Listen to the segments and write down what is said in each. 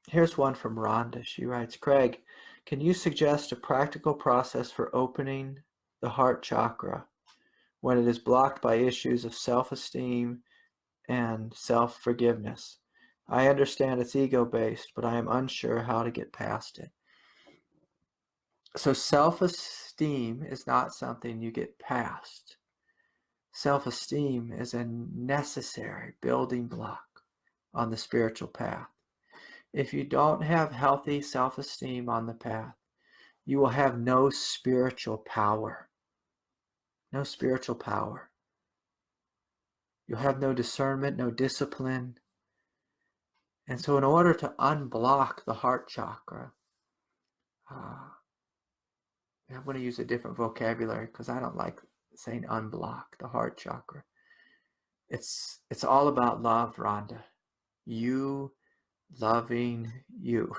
Here's one from Rhonda. She writes, Craig, can you suggest a practical process for opening the heart chakra when it is blocked by issues of self-esteem and self-forgiveness? I understand it's ego-based, but I am unsure how to get past it. So self-esteem is not something you get past. Self-esteem is a necessary building block on the spiritual path. If you don't have healthy self-esteem on the path, you will have no spiritual power. No spiritual power. You'll have no discernment, no discipline. And so in order to unblock the heart chakra, I'm going to use a different vocabulary because I don't like saying unblock the heart chakra. It's all about love, Rhonda. You loving you.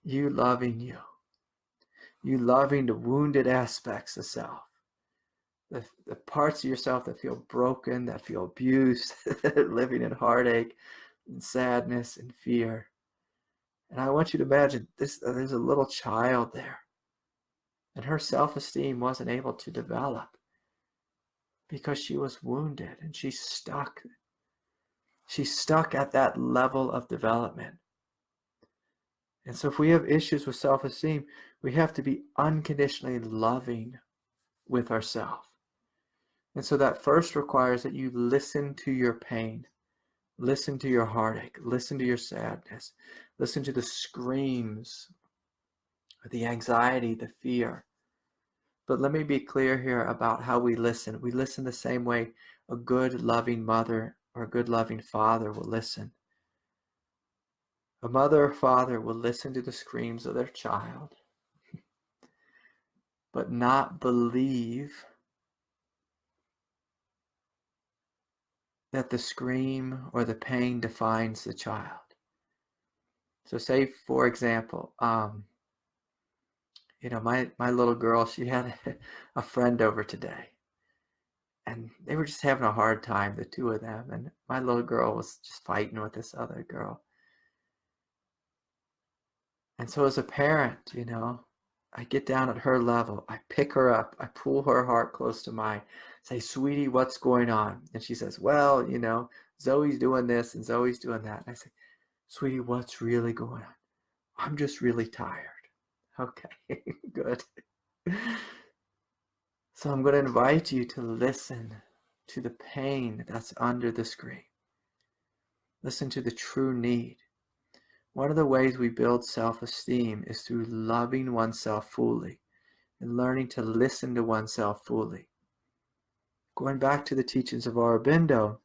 You loving you. You loving the wounded aspects of self. The parts of yourself that feel broken, that feel abused, that are living in heartache and sadness and fear. And I want you to imagine there's a little child there. And her self-esteem wasn't able to develop because she was wounded and she's stuck. She's stuck at that level of development. And so if we have issues with self-esteem, we have to be unconditionally loving with ourselves. And so that first requires that you listen to your pain, listen to your heartache, listen to your sadness, listen to the screams, the anxiety, the fear. But let me be clear here about how we listen. We listen the same way a good, loving mother or a good, loving father will listen. A mother or father will listen to the screams of their child, but not believe that the scream or the pain defines the child. So say, for example, my little girl, she had a friend over today. And they were just having a hard time, the two of them. And my little girl was just fighting with this other girl. And so as a parent, I get down at her level. I pick her up. I pull her heart close to mine. Say, sweetie, what's going on? And she says, well, Zoe's doing this and Zoe's doing that. And I say, sweetie, what's really going on? I'm just really tired. Okay, good. So I'm going to invite you to listen to the pain that's under the screen. Listen to the true need. One of the ways we build self-esteem is through loving oneself fully and learning to listen to oneself fully. Going back to the teachings of Aurobindo,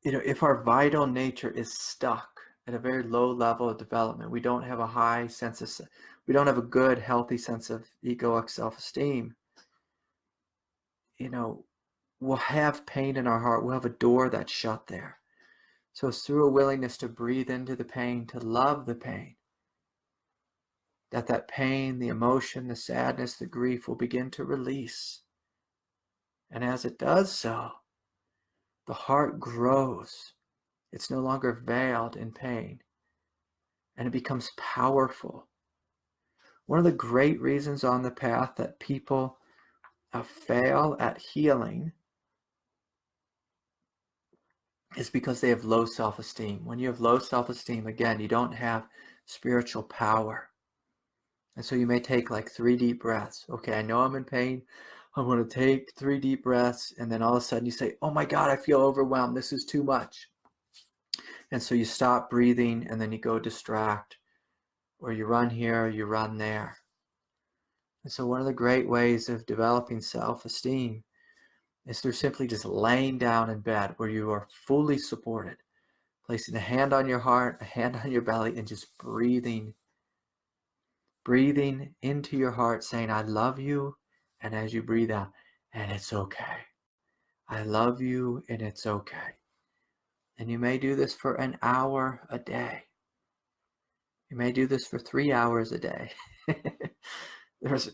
if our vital nature is stuck at a very low level of development, we don't have we don't have a good, healthy sense of egoic self-esteem, we'll have pain in our heart. We'll have a door that's shut there. So it's through a willingness to breathe into the pain, to love the pain, that pain, the emotion, the sadness, the grief will begin to release. And as it does so, the heart grows. It's no longer veiled in pain, and it becomes powerful. One of the great reasons on the path that people fail at healing is because they have low self-esteem. When you have low self-esteem, again, you don't have spiritual power. And so you may take like 3 deep breaths. Okay, I know I'm in pain. I'm going to take 3 deep breaths. And then all of a sudden you say, oh my God, I feel overwhelmed. This is too much. And so you stop breathing and then you go distract, or you run here, or you run there. And so one of the great ways of developing self-esteem is through simply just laying down in bed where you are fully supported, placing a hand on your heart, a hand on your belly, and just breathing into your heart, saying, I love you. And as you breathe out, and it's okay. I love you, and it's okay. And you may do this for an hour a day. You may do this for 3 hours a day. There's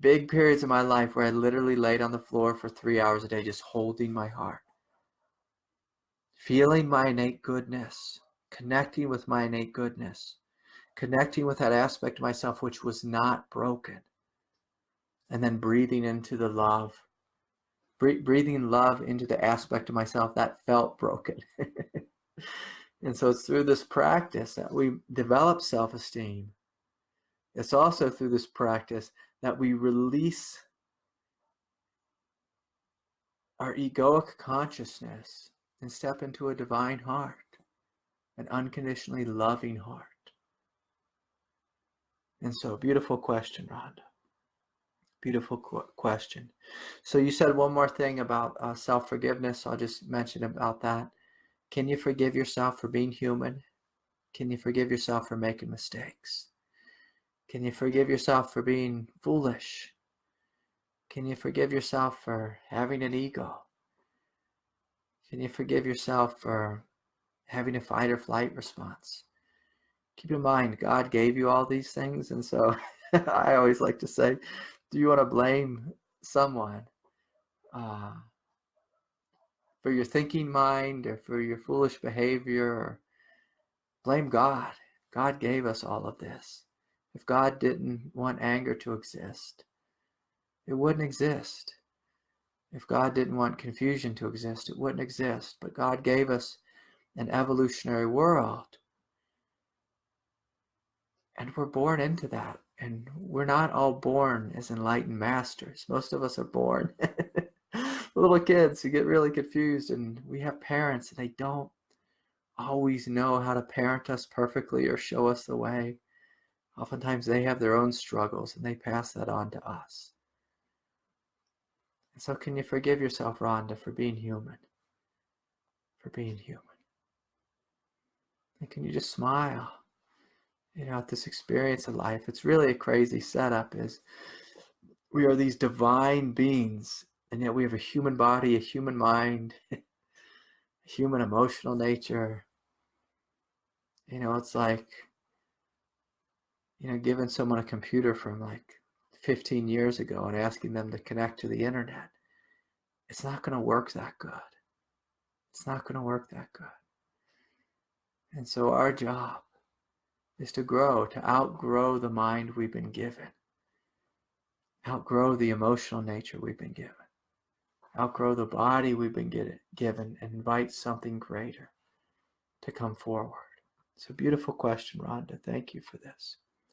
big periods of my life where I literally laid on the floor for 3 hours a day, just holding my heart, feeling my innate goodness, connecting with my innate goodness, connecting with that aspect of myself which was not broken, and then breathing into the love, breathing love into the aspect of myself that felt broken. And so it's through this practice that we develop self-esteem. It's also through this practice that we release our egoic consciousness and step into a divine heart, an unconditionally loving heart. And so, beautiful question, Rhonda. Beautiful question. So you said one more thing about self-forgiveness. I'll just mention about that. Can you forgive yourself for being human? Can you forgive yourself for making mistakes? Can you forgive yourself for being foolish? Can you forgive yourself for having an ego? Can you forgive yourself for having a fight or flight response? Keep in mind, God gave you all these things. And so I always like to say, do you want to blame someone for your thinking mind or for your foolish behavior? Or blame God. God gave us all of this. If God didn't want anger to exist, it wouldn't exist. If God didn't want confusion to exist, it wouldn't exist. But God gave us an evolutionary world. And we're born into that. And we're not all born as enlightened masters. Most of us are born little kids who get really confused. And we have parents and they don't always know how to parent us perfectly or show us the way. Oftentimes they have their own struggles and they pass that on to us. And so can you forgive yourself, Rhonda, for being human? For being human. And can you just smile, at this experience of life? It's really a crazy setup. Is we are these divine beings, and yet we have a human body, a human mind, a human emotional nature. It's like, giving someone a computer from like 15 years ago and asking them to connect to the internet. It's not going to work that good. It's not going to work that good. And so our job is to grow, to outgrow the mind we've been given, outgrow the emotional nature we've been given, outgrow the body we've been given, and invite something greater to come forward. It's a beautiful question, Rhonda. Thank you for this.